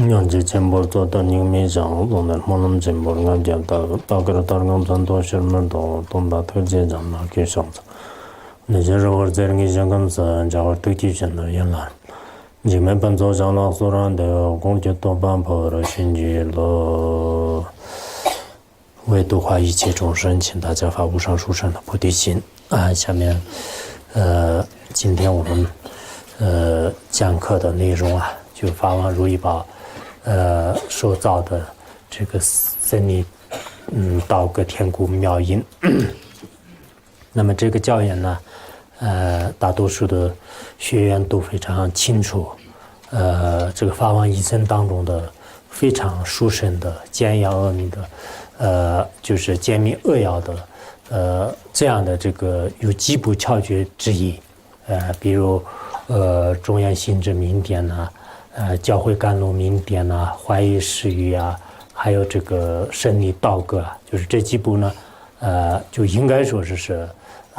현재 젠볼도 더닝 매장 오늘 모는 젠볼 감자다 다그라 다른 전도 실물도 돈다 터제잖아 계속서 내저러 버저기 장감서 자고 뜻이잖아 연락 지금 반조 장로 소란데 공제도 반포로 신지로为度化一切众生，请大家发无上殊胜的菩提心啊！下面，今天我们讲课的内容啊，就法王如意宝所造的这个僧尼道格天姑妙音。那么这个教言呢，大多数的学员都非常清楚，这个法王一生当中的非常殊胜的简要阿弥的。就是简明扼要的，这样的这个有几部窍诀之一，比如中央心智明典呐，教诲甘露明典呐，怀疑释语啊，还有这个胜利道格啊，就是这几部呢，就应该说是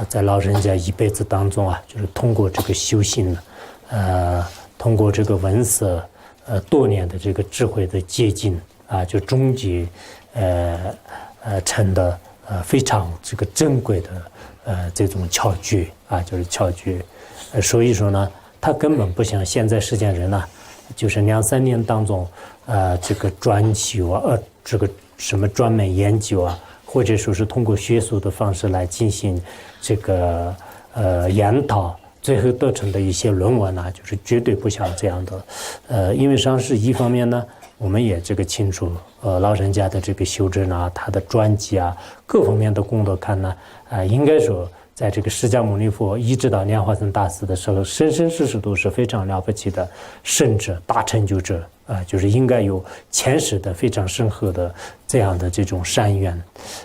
在老人家一辈子当中啊，就是通过这个修行呢，通过这个闻思，多年的这个智慧的接近啊，就终结。成的非常这个珍贵的这种窍诀啊，就是窍诀，所以说呢，它根本不像现在世间人呢，就是2-3年当中这个专修啊，这个什么专门研究啊，或者说是通过学术的方式来进行这个研讨，最后得成的一些论文呢，就是绝对不像这样的，因为上是一方面呢。我们也这个清楚，老人家的这个修正啊，他的专辑啊，各方面的功德看呢，应该说，在这个释迦牟尼佛一直到莲花生大师的时候，生生世世都是非常了不起的圣者、大成就者啊，就是应该有前世的非常深厚的这样的这种善缘，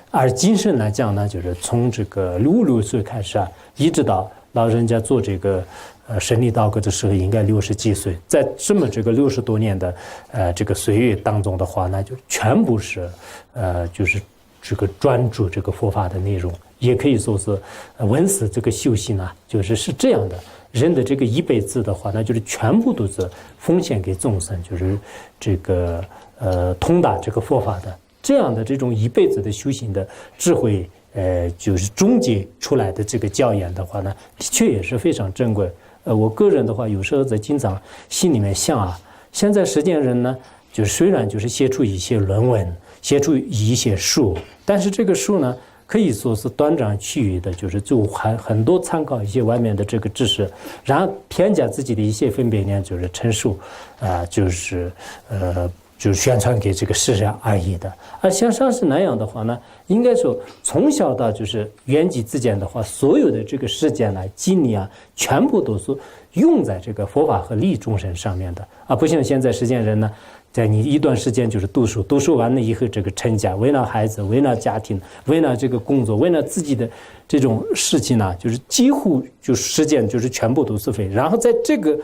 而今生来讲呢，就是从这个60岁开始啊，一直到老人家做这个。胜利道格的时候应该60几岁，在这么这个60多年的这个岁月当中的话呢，就全部是就是这个专注这个佛法的内容，也可以说是闻思这个修行啊，就是这样的人的这个一辈子的话呢，就是全部都是奉献给众生，就是这个通达这个佛法的这样的这种一辈子的修行的智慧，就是终结出来的这个教言的话呢，的确也是非常珍贵。我个人的话，有时候在经常心里面想啊，现在实践人呢，就是虽然就是写出一些论文，写出一些书，但是这个书呢，可以说是断章取义的，就是就很多参考一些外面的这个知识，然后添加自己的一些分别念，就是陈述，就是宣传给这个世人而已的。而像上师那样的话呢，应该说从小到就是圆寂之间的话，所有的这个时间啊、精力啊，全部都是用在这个佛法和利益众生上面的，而不像现在实践人呢，在你一段时间就是读书完了以后，这个成家，为了孩子，为了家庭，为了这个工作，为了自己的这种事情呢，就是几乎就时间就是全部都是废，然后在这个。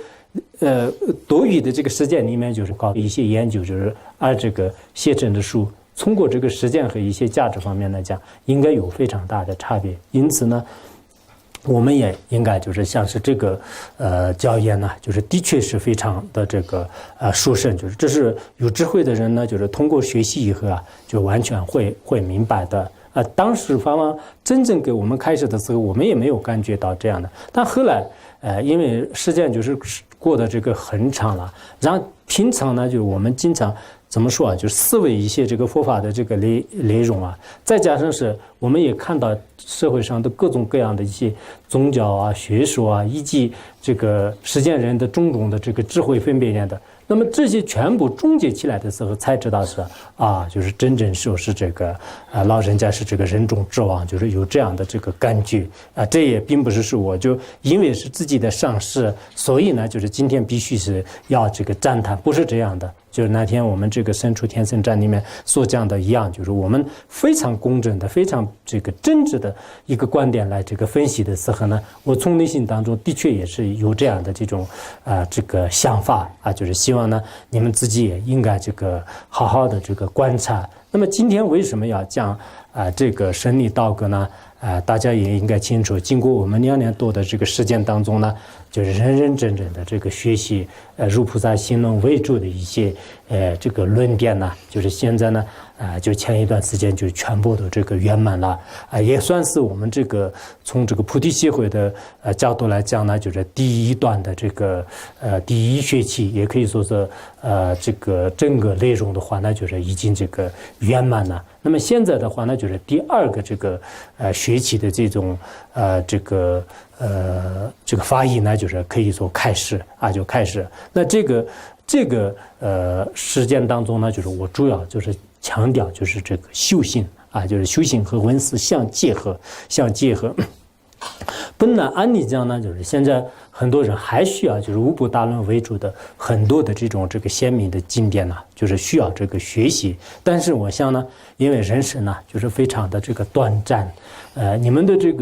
多余的这个实践里面，就是搞一些研究，就是按这个写成的书，通过这个实践和一些价值方面来讲，应该有非常大的差别。因此呢，我们也应该就是像是这个教研呢，就是的确是非常的这个殊胜，就是这是有智慧的人呢，就是通过学习以后啊，就完全会明白的。当时法王真正给我们开始的时候，我们也没有感觉到这样的，但后来因为时间就是过得这个很长了，然后平常呢，就是我们经常怎么说啊，就是思维一些这个佛法的这个内容啊，再加上是我们也看到社会上的各种各样的一些宗教啊、学说啊，以及这个实践人的种种的这个智慧分别念的。那么这些全部终结起来的时候，才知道是就是真正说是这个老人家是这个人中之王，就是有这样的这个感觉这也并不是说我就因为是自己的上师，所以呢，就是今天必须是要这个赞叹，不是这样的。就是那天我们这个身处天僧站里面所讲的一样，就是我们非常公正的、非常这个真挚的一个观点来这个分析的时候呢，我从内心当中的确也是有这样的这种这个想法就是希望呢你们自己也应该这个好好的这个观察。那么今天为什么要讲这个胜利道格呢？大家也应该清楚，经过我们2年多的这个时间当中呢，就是认认真真的这个学习如菩萨行论为主的一些这个论点呢，就是现在呢，就前一段时间就全部都这个圆满了，也算是我们这个从这个菩提协会的角度来讲呢，就是第一段的这个第一学期，也可以说是这个整个内容的话呢，就是已经这个圆满了。那么现在的话呢，就是第二个这个学期的这种这个发音呢，就是可以说开始就开始。那这个时间当中呢，就是我主要就是强调就是这个修行就是修行和文思相结合。本来按理讲呢，就是现在很多人还需要就是五部大论为主的很多的这个鲜明的经典呢，就是需要这个学习。但是我想呢，因为人生呢就是非常的这个短暂，你们的这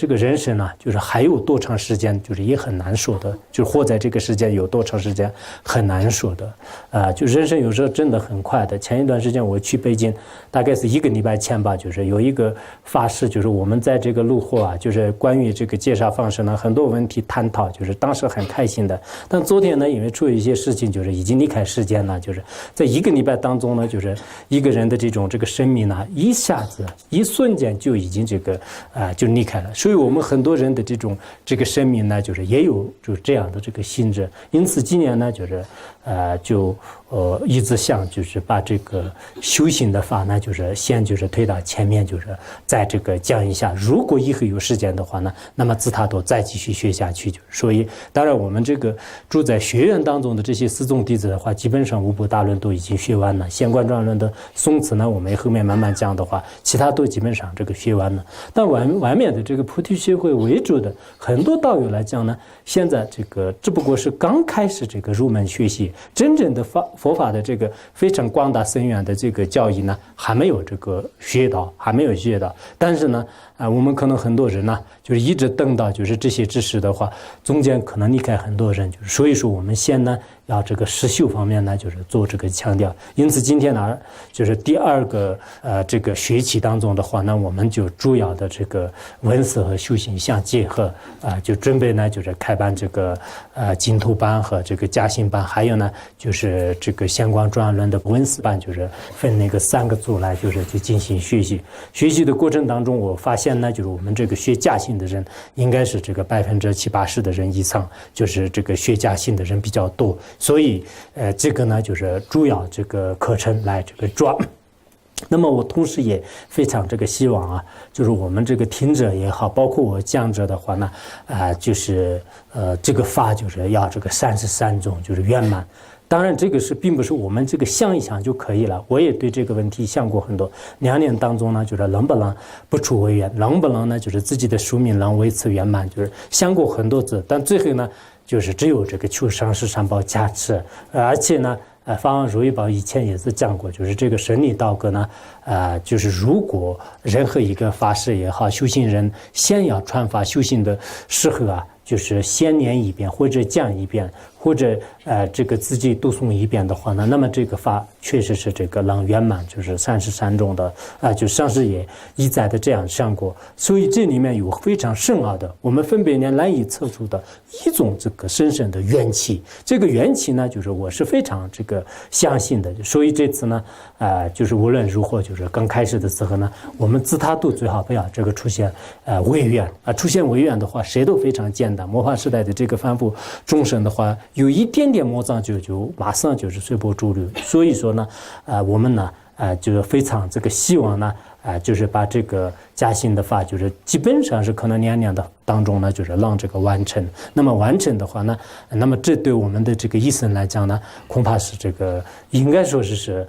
个人生呢，就是还有多长时间，就是也很难说的，就是活在这个时间有多长时间很难说的，就人生有时候真的很快的。前一段时间我去北京，大概是1个礼拜前吧，就是有一个法师，就是我们在这个路后就是关于这个介绍方式呢，很多问题探讨，就是当时很开心的。但昨天呢，因为出了一些事情，就是已经离开世间了，就是在1个礼拜当中呢，就是一个人的这个生命呢，一下子一瞬间就已经就离开了。所以我们很多人的这个生命呢，就是也有就是这样的这个性质。因此今年呢，就是一直想就是把这个修行的法呢，就是先就是推到前面，就是在这个讲一下。如果以后有时间的话呢，那么自他都再继续学下去。所以当然我们这个住在学院当中的这些四宗弟子的话，基本上五部大论都已经学完了。显观专论的宋词呢，我们后面慢慢讲的话，其他都基本上这个学完了。但外面的这个菩提协会为主的很多道友来讲呢，现在这个只不过是刚开始这个入门学习，真正的佛法的这个非常广大深远的这个教义呢，还没有学到。但是呢，我们可能很多人呢，就是一直等到就是这些知识的话，中间可能离开很多人，就是所以说我们先呢要这个实修方面呢，就是做这个强调。因此今天呢，就是第二个这个学期当中的话呢，我们就主要的这个文思和修行相结合就准备呢就是开办这个净土班和这个嘉兴班，还有呢就是这个显观专论的文思班，就是分那个3个组来就是去进行学习。学习的过程当中，我发现呢，就是我们这个学嘉兴的人应该是这个70%-80%的人以上，就是这个学嘉兴的人比较多。所以这个呢就是主要这个课程来这个抓。那么我同时也非常这个希望就是我们这个听者也好，包括我讲者的话呢，就是这个法就是要这个33种就是圆满。当然这个并不是我们这个想一想就可以了，我也对这个问题想过很多。2年当中呢，就是能不能不出为圆，能不能呢就是自己的寿命能维持圆满，就是想过很多次。但最后呢，就是只有这个求上师三宝加持，而且呢法王如意宝以前也是讲过，就是这个神力道格呢，就是如果任何一个法师也好，修行人先要传法修行的时候就是先念一遍或者讲一遍，或者这个自己读诵一遍的话呢，那么这个法确实是这个能圆满，就是33种的就上师也一再的这样讲过。所以这里面有非常深奥的，我们分别难以测出的一种这个深深的缘起。这个缘起呢，就是我是非常这个相信的。所以这次呢，就是无论如何，就是刚开始的时候呢，我们自他度最好不要这个出现违愿出现违愿的话，谁都非常简单。末法时代的这个凡夫众生的话，有一点点魔障就马上就是随波逐流。所以说呢，我们呢，就是非常这个希望呢，就是把这个嘉兴的法，就是基本上是可能2年的当中呢，就是让这个完成。那么完成的话呢，那么这对我们的这个一生来讲呢，恐怕是这个应该说是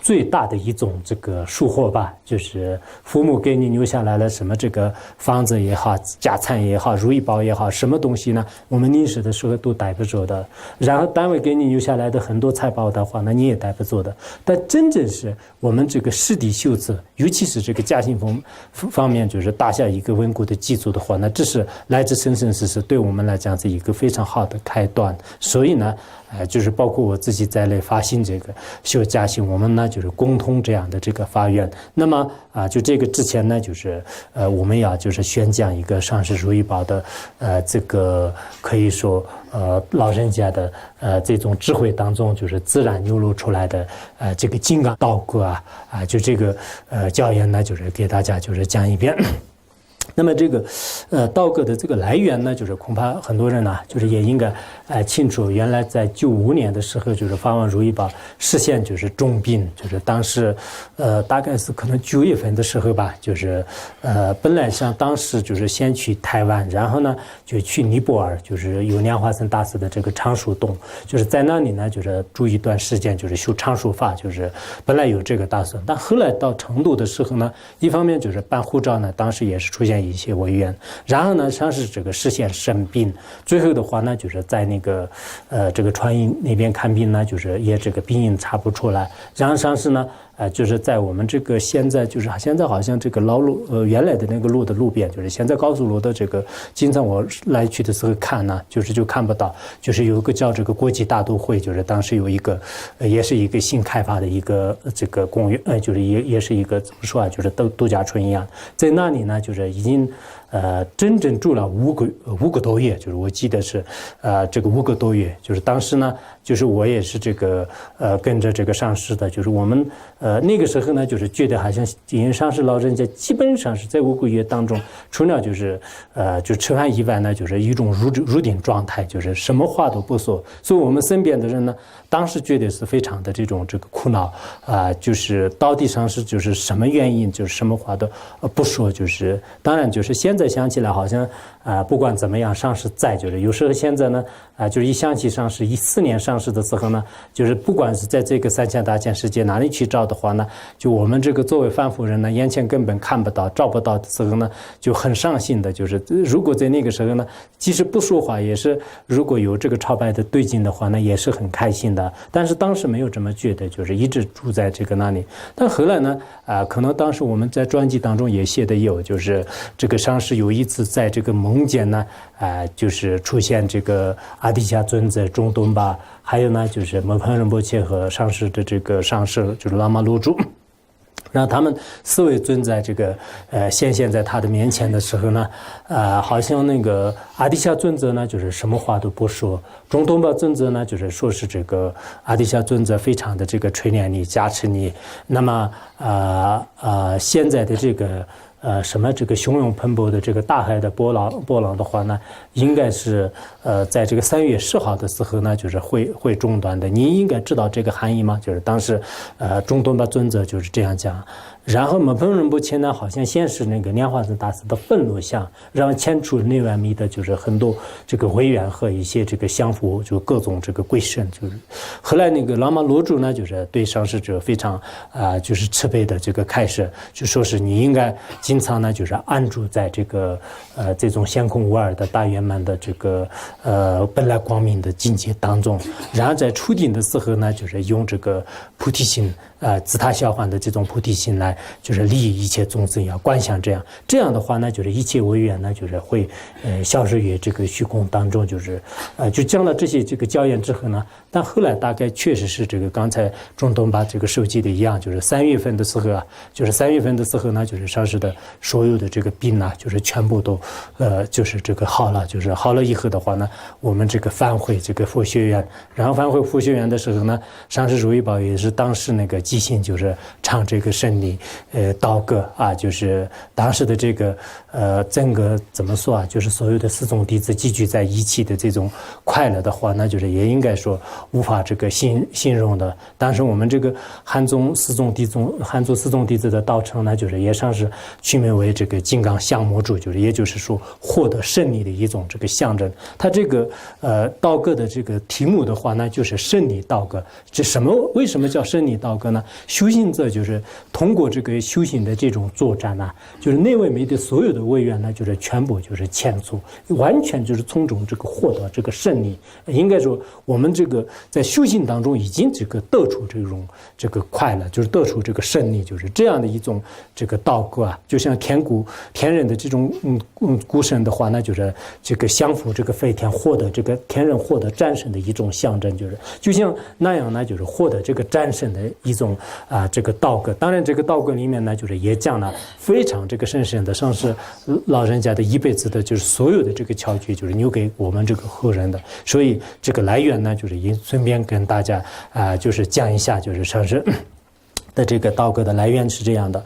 最大的一种这个收获吧。就是父母给你留下来了什么这个房子也好，家产也好，如意宝也好，什么东西呢，我们临死的时候都带不走的。然后单位给你留下来的很多财宝的话，那你也带不走的。但真正是我们这个实地修持，尤其是这个嘉兴方面，就是打下一个稳固的基础的话，那这是来自生生世世对我们来讲是一个非常好的开端。所以呢，就是包括我自己在内发心这个修嘉兴我们呢就是共同这样的这个发愿。那么就这个之前呢，就是我们要就是宣讲一个上师如意宝的这个可以说老人家的这种智慧当中，就是自然流露出来的这个金刚道歌就这个教言呢，就是给大家就是讲一遍。那么这个道歌的这个来源呢，就是恐怕很多人呢，就是也应该清楚。原来在95年的时候，就是法王如意宝实现就是重病，就是当时大概是可能9月份的时候吧，就是本来像当时就是先去台湾，然后呢就去尼泊尔，就是有莲花生大师的这个常住洞，就是在那里呢就是住一段时间，就是修常住法，就是本来有这个打算，但后来到成都的时候呢，一方面就是办护照呢，当时也是出现一些违愿，然后呢，像是这个实现生病，最后的话呢，就是在那个这个川医那边看病呢，就是也这个病因查不出来，然后像是呢。就是在我们这个现在好像这个老路原来的那个路的路边，就是现在高速路的这个，经常我来去的时候看呢，就看不到，就是有一个叫这个国际大都会，就是当时有一个也是一个新开发的一个这个公园，就是也是一个怎么说就是度假村一样，在那里呢，就是已经真正住了5个多月，就是我记得是这个5个多月，就是当时呢，就是我也是这个跟着这个上师的，就是我们那个时候呢，就是觉得好像因为上师老人家基本上是在5个月当中，除了就是就吃饭以外呢，就是一种入定状态，就是什么话都不说，所以我们身边的人呢，当时觉得是非常的这个苦恼就是到底上是就是什么原因，就是什么话都不说，就是当然就是现在想起来好像不管怎么样，上师在，就是有时候现在呢就是一想起上师14年上师的时候呢，就是不管是在这个3000大千世界哪里去找的话呢，就我们这个作为凡夫人呢，眼前根本看不到照不到的时候呢，就很伤心的，就是如果在那个时候呢，即使不说话也是，如果有这个朝拜的对境的话呢，也是很开心的，但是当时没有这么觉得，就是一直住在这个那里。但后来呢可能当时我们在传记当中也写的有，就是这个上师有一次在这个梦间呢就是出现这个阿底峡尊者中东巴，还有呢就是摩盘仁波切和上师的这个上师就是喇嘛罗珠，让他们4位尊在这个显现在他的面前的时候呢好像那个阿底峡尊者呢就是什么话都不说，中东巴尊者呢就是说是这个阿底峡尊者非常的这个垂怜你加持你，那么现在的这个什么这个汹涌喷薄的这个大海的波浪的话呢，应该是在这个3月10号的时候呢，就是会中断的。你应该知道这个含义吗？就是当时中东巴尊者就是这样讲。然后摩盘仁波切呢，好像先是那个莲花生大师的愤怒像，然后牵出内外密的，就是很多这个委员和一些这个相符，就各种这个贵神，就是后来那个喇嘛罗珠呢，就是对上师者非常就是慈悲的这个开示，就说是你应该经常呢就是安住在这个这种显空无二的大圆满的这个本来光明的境界当中，然后在出定的时候呢，就是用这个菩提心自他消幻的这种菩提心来就是利益一切众生，要观想这样的话呢，就是一切违缘呢，就是会消失于这个虚空当中，就是就讲了这些这个教言之后呢，但后来大概确实是这个刚才中东把这个收集的一样，就是3月份的时候就是3月份的时候呢，就是上师的所有的这个病就是全部都就是这个好了，就是好了以后的话呢，我们这个返回这个佛学院，然后返回佛学院的时候呢，上师如意宝也是当时那个即兴就是唱这个胜利道歌就是当时的这个整个怎么说就是所有的四众弟子集聚在一起的这种快乐的话，那就是也应该说无法这个形容的。当时我们这个汉族四众弟子的道场呢，就是也算是取名为这个金刚相摩柱，就是也就是说获得胜利的一种这个象征。它这个道歌的这个题目的话呢，就是胜利道歌。这为什么叫胜利道歌呢？修行者就是通过这个修行的这种作战就是内外美的所有的位缘呢，就是全部就是遣除，完全就是从中这个获得这个胜利。应该说我们这个在修行当中已经这个得出这种这个快乐，就是得出这个胜利，就是这样的一种这个道歌就像天人的这种古神的话，那就是这个降服这个飞天，获得这个天人获得战胜的一种象征，就像那样呢，就是获得这个战胜的一种种这个道歌。当然，这个道歌里面呢，就是也讲了非常这个深深的，像是老人家的一辈子的，就是所有的这个窍诀，就是留给我们这个后人的。所以这个来源呢，就是也顺便跟大家就是讲一下，就是像是的这个道歌的来源是这样的。